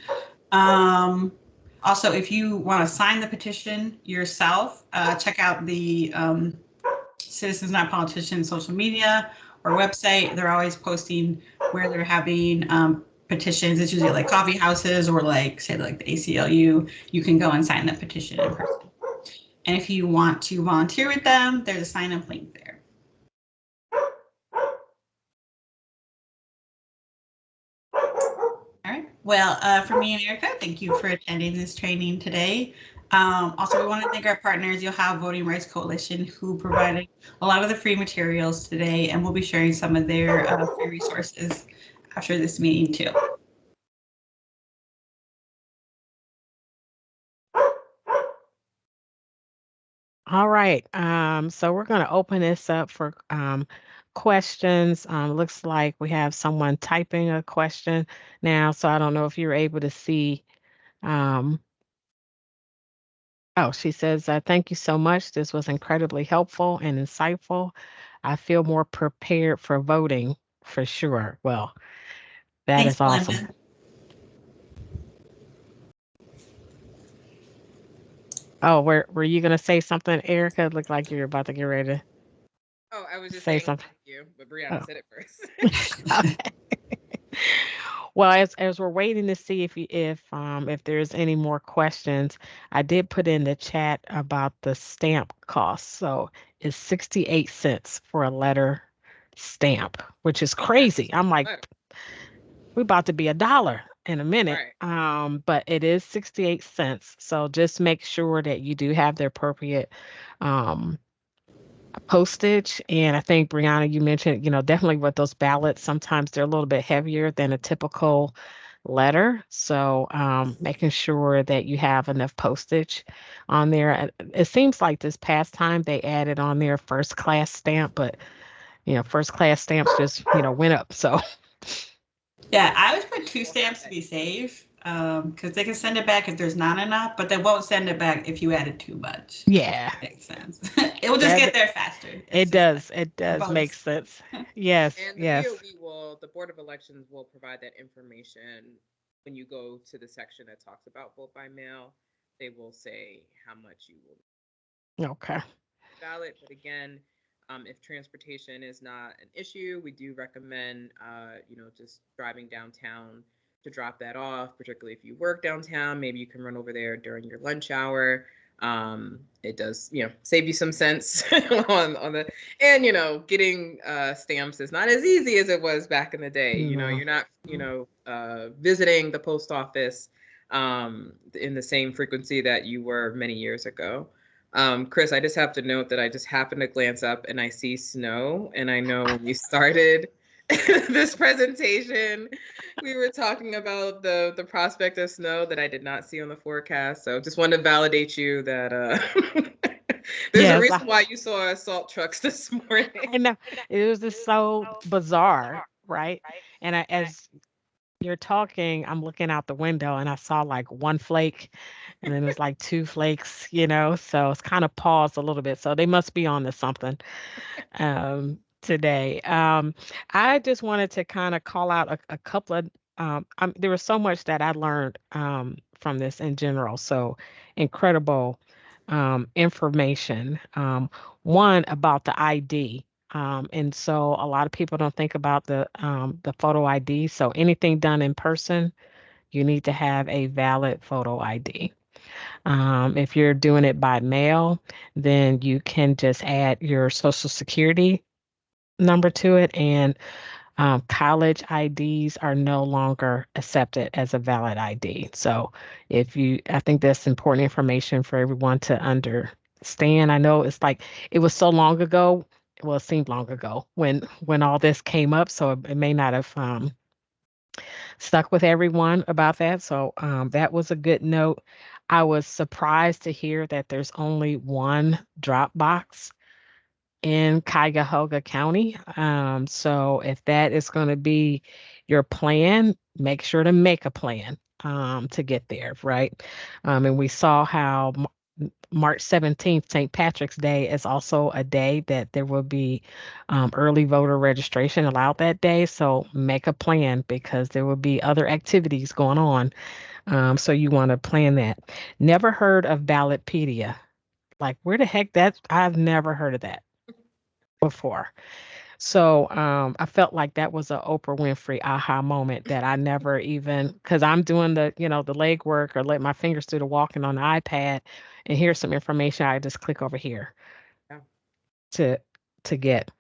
Also, if you want to sign the petition yourself, check out the Citizens Not Politicians social media or website. They're always posting where they're having petitions. It's usually like coffee houses or like, say, like the ACLU. You can go and sign the petition in person. And if you want to volunteer with them, there's a sign-up link there. All right. Well, for me and Erica, thank you for attending this training today. Also, we want to thank our partners, Ohio Voting Rights Coalition, who provided a lot of the free materials today, and we'll be sharing some of their free resources after this meeting too. All right. So we're going to open this up for questions. Looks like we have someone typing a question now, so I don't know if you're able to see. Oh, she says, thank you so much. This was incredibly helpful and insightful. I feel more prepared for voting for sure. Well, that Thanks, is awesome. Glenda. Oh, were you going to say something, Erica? It looked like you're about to get ready to Oh, I was just say saying something. thank you, but Brianna Oh. said it first. Okay. Well, as we're waiting to see if there's any more questions, I did put in the chat about the stamp cost. So it's 68 cents for a letter stamp, which is crazy. I'm like, Right. we're about to be $1 in a minute. But it is 68 cents. So just make sure that you do have the appropriate postage. And I think, Brianna, you mentioned, definitely with those ballots, sometimes they're a little bit heavier than a typical letter. So making sure that you have enough postage on there. It seems like this past time they added on their first class stamp, but first class stamps just, went up. So yeah, I always put 2 stamps to be safe, because they can send it back if there's not enough, but they won't send it back if you added too much. yeah, That makes sense. It will just get there faster. it does make bonus. sense. Yes, And the yes. the Board of Elections will provide that information when you go to the section that talks about vote by mail. They will say how much you will Okay. ballot. But again, if transportation is not an issue, we do recommend, just driving downtown to drop that off, particularly if you work downtown. Maybe you can run over there during your lunch hour. It does, save you some cents on the, and, getting stamps is not as easy as it was back in the day. You're not, visiting the post office in the same frequency that you were many years ago. Chris, I just have to note that I just happened to glance up and I see snow. And I know when we started this presentation, we were talking about the prospect of snow that I did not see on the forecast. So just wanted to validate you that there's a reason why you saw salt trucks this morning. I know. It was just so bizarre, right? And as you're talking, I'm looking out the window and I saw like one flake and then it was like two flakes, so it's kind of paused a little bit. So they must be on to something today. I just wanted to kind of call out a couple of, there was so much that I learned from this in general. So incredible information. One about the ID. And so a lot of people don't think about the photo ID. So anything done in person, you need to have a valid photo ID. If you're doing it by mail, then you can just add your social security number to it. And college IDs are no longer accepted as a valid ID. So I think that's important information for everyone to understand. I know it's like it was so long ago. Well, it seemed long ago when all this came up, so it may not have stuck with everyone about that. So that was a good note. I was surprised to hear that there's only one drop box in Cuyahoga County. So if that is going to be your plan, make sure to make a plan to get there, right? And we saw how March 17th, St. Patrick's Day, is also a day that there will be early voter registration allowed that day. So make a plan because there will be other activities going on. So you want to plan that. Never heard of Ballotpedia. Like, where the heck I've never heard of that before. So I felt like that was a Oprah Winfrey aha moment that I never even, because I'm doing the leg work or let my fingers do the walking on the iPad, and here's some information I just click over here Yeah. to get. Yeah,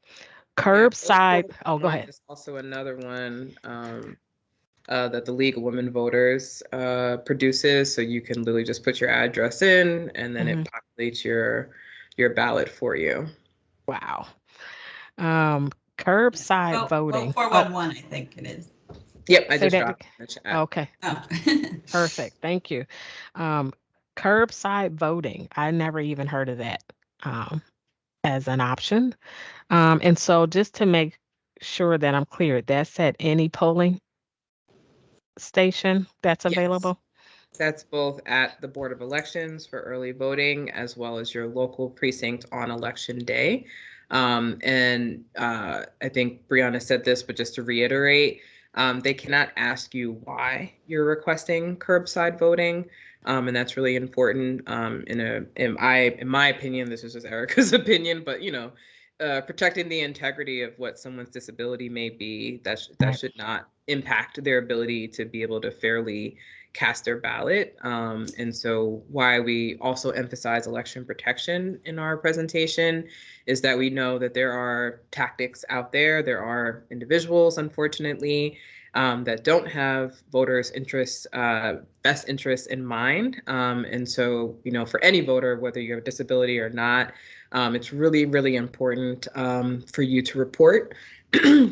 Curbside. Oh, go one ahead. is also another one that the League of Women Voters produces. So you can literally just put your address in, and then it populates your ballot for you. Wow. Curbside voting. Vote 411, I think it is. Yep, I Say just that. dropped it in the chat. Okay. Oh. Perfect. Thank you. Curbside voting. I never even heard of that as an option. And so just to make sure that I'm clear, that's at any polling station that's Yes. available? That's both at the Board of Elections for early voting as well as your local precinct on election day. And I think Brianna said this, but just to reiterate, they cannot ask you why you're requesting curbside voting. And that's really important. In my opinion, this is just Erica's opinion, but protecting the integrity of what someone's disability may be, that should not impact their ability to be able to fairly cast their ballot. And so why we also emphasize election protection in our presentation is that we know that there are tactics out there. There are individuals, unfortunately, that don't have voters' interests, best interests in mind. And so, for any voter, whether you have a disability or not, it's really, really important for you to report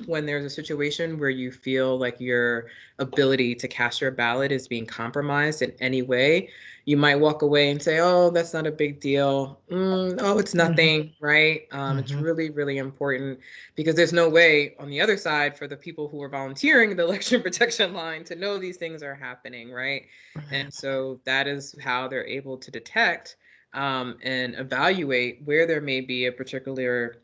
when there's a situation where you feel like your ability to cast your ballot is being compromised in any way. You might walk away and say, oh, that's not a big deal. Oh, it's nothing, right? It's really, really important because there's no way on the other side for the people who are volunteering the election protection line to know these things are happening, right? And so that is how they're able to detect and evaluate where there may be a particular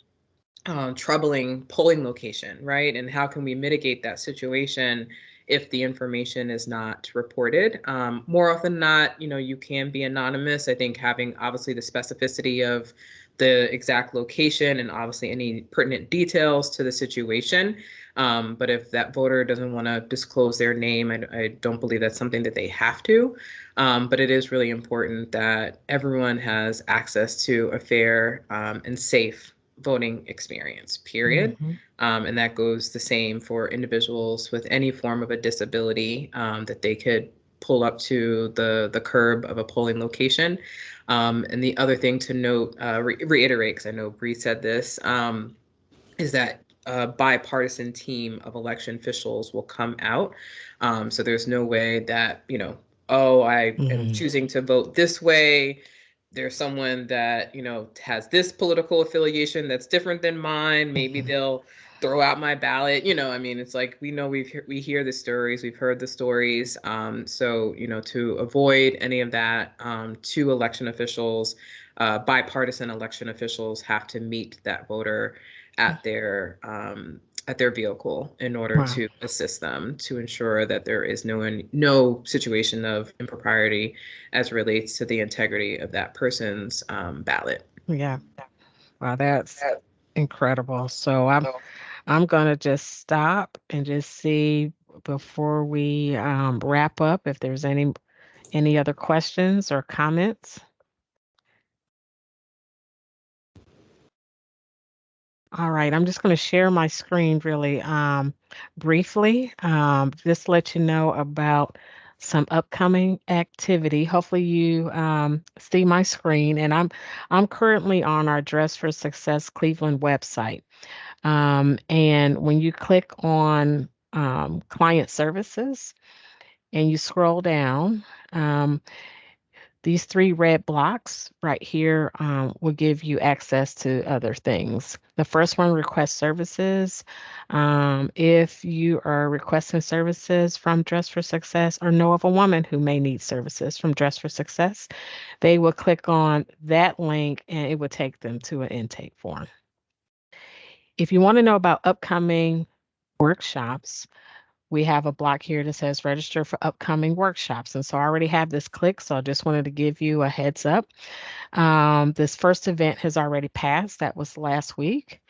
troubling polling location, right? And how can we mitigate that situation if the information is not reported? More often than not, you can be anonymous. I think having obviously the specificity of the exact location and obviously any pertinent details to the situation. But if that voter doesn't want to disclose their name, I don't believe that's something that they have to. But it is really important that everyone has access to a fair and safe voting experience, period. And that goes the same for individuals with any form of a disability that they could pull up to the curb of a polling location. And the other thing to note, reiterate, because I know Bree said this, is that a bipartisan team of election officials will come out. So there's no way that, I am choosing to vote this way. There's someone that, has this political affiliation that's different than mine. Maybe they'll throw out my ballot. I mean, it's like, we know we hear the stories, we've heard the stories. So, to avoid any of that, two election officials, bipartisan election officials, have to meet that voter at their vehicle in order Wow. to assist them, to ensure that there is no situation of impropriety as relates to the integrity of that person's ballot. Yeah. Wow, that's incredible. So I'm gonna just stop and just see before we wrap up if there's any other questions or comments. All right, I'm just going to share my screen really briefly, just to let you know about some upcoming activity. Hopefully you see my screen, and I'm currently on our Dress for Success Cleveland website. And when you click on client services and you scroll down, um, these three red blocks right here will give you access to other things. The first one, request services. If you are requesting services from Dress for Success or know of a woman who may need services from Dress for Success, they will click on that link and it will take them to an intake form. If you want to know about upcoming workshops, we have a block here that says register for upcoming workshops. And so I already have this clicked, so I just wanted to give you a heads up. This first event has already passed. That was last week.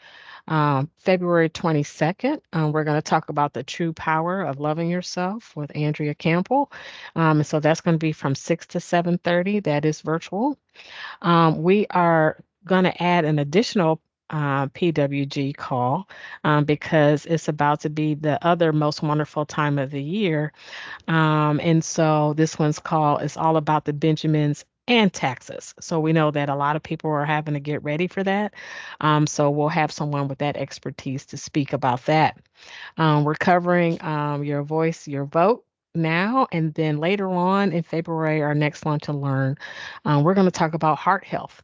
February 22nd, we're going to talk about the true power of loving yourself with Andrea Campbell. And so that's going to be from 6 to 7:30. That is virtual. We are going to add an additional PWG call because it's about to be the other most wonderful time of the year. And so this one's call is all about the Benjamins and taxes. So we know that a lot of people are having to get ready for that. So we'll have someone with that expertise to speak about that. We're covering your voice, your vote now, and then later on in February, our next Lunch and Learn, we're going to talk about heart health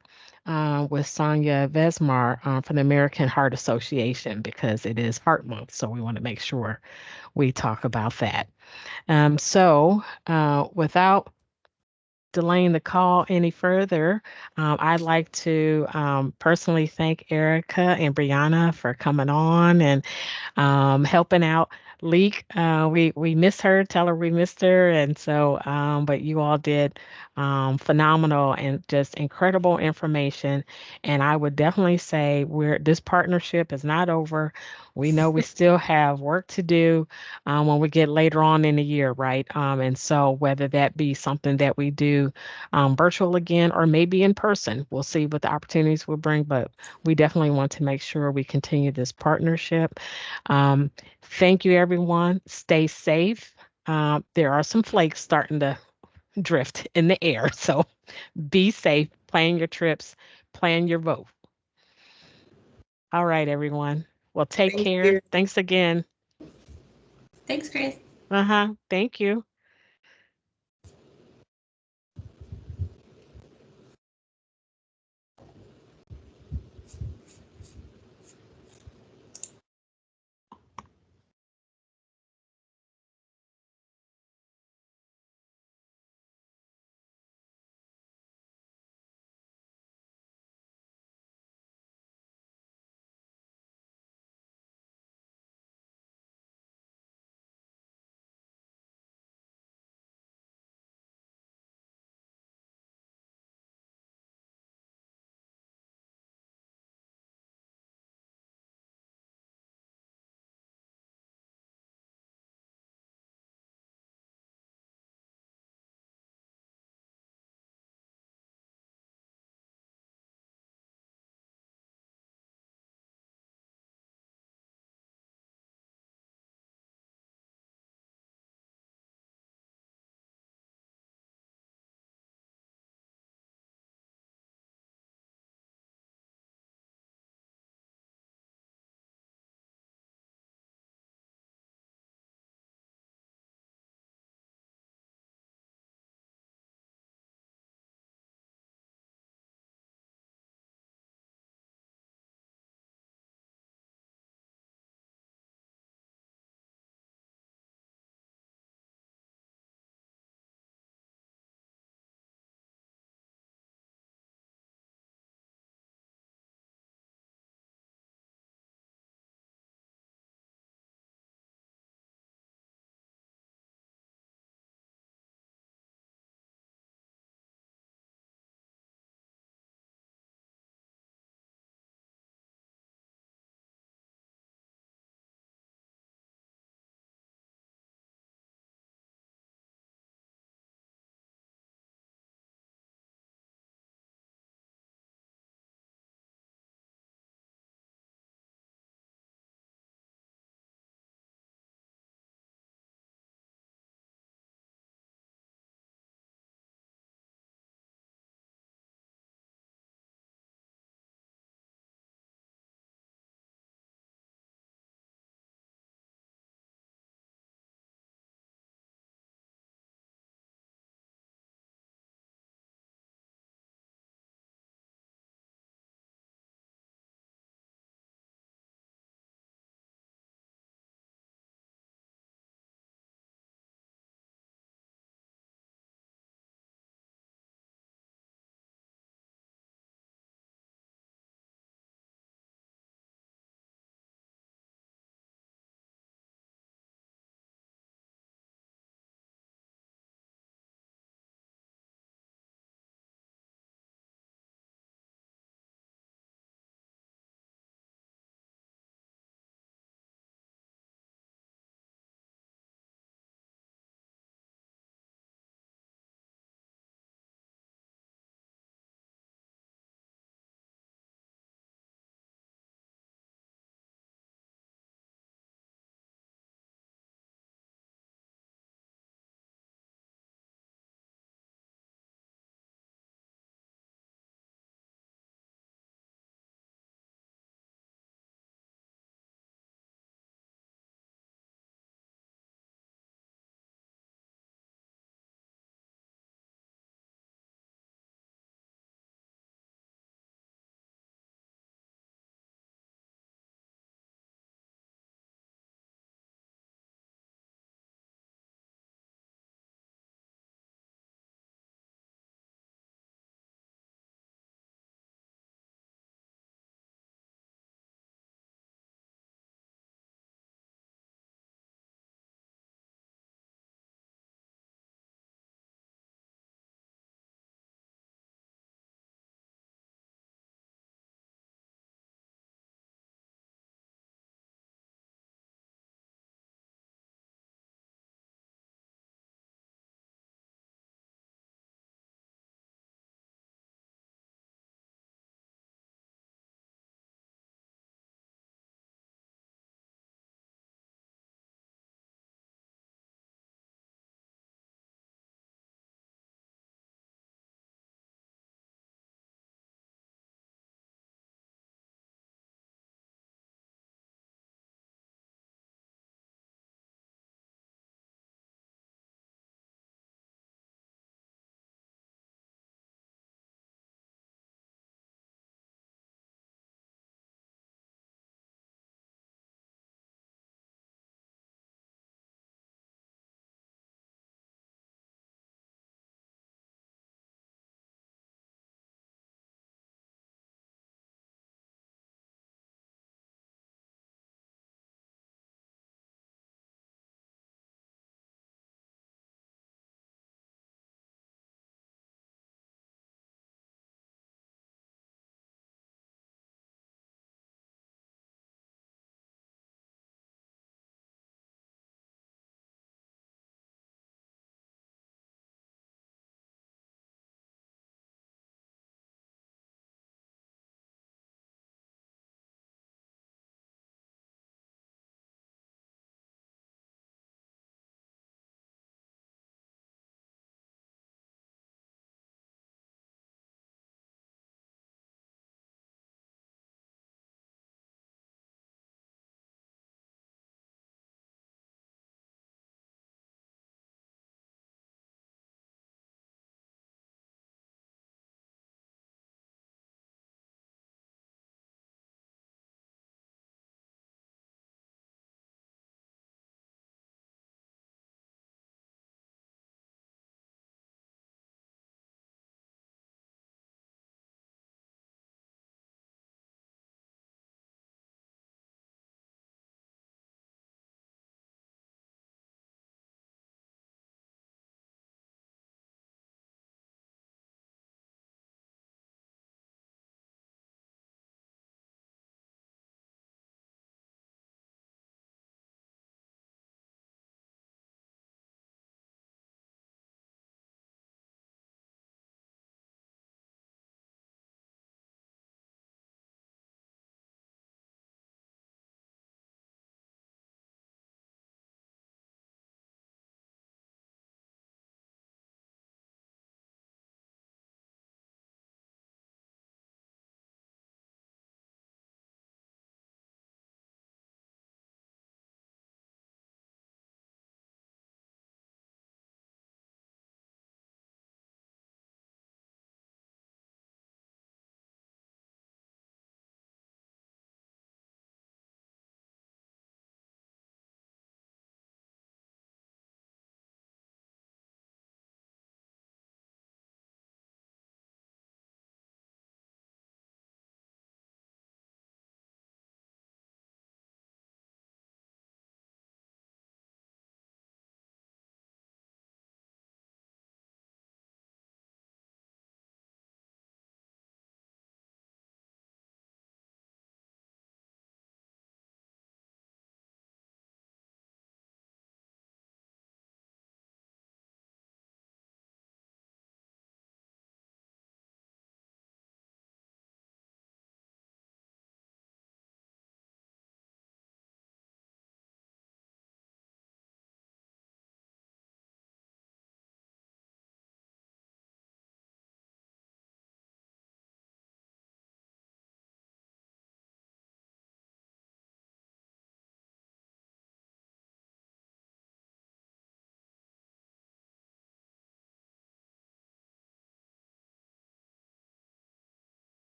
with Sonia Vesmar from the American Heart Association because it is Heart Month, so we want to make sure we talk about that. Without delaying the call any further, I'd like to personally thank Erica and Brianna for coming on and helping out Leek. We miss her. Tell her we missed her, and so but you all did phenomenal and just incredible information. And I would definitely say this partnership is not over. We know we still have work to do when we get later on in the year, right? And so whether that be something that we do virtual again or maybe in person, we'll see what the opportunities will bring. But we definitely want to make sure we continue this partnership. Thank you, everyone. Stay safe. There are some flakes starting to drift in the air. So be safe, plan your trips, plan your vote. All right, everyone. Well, take Thank care. you. Thanks again. Thanks, Chris. Thank you.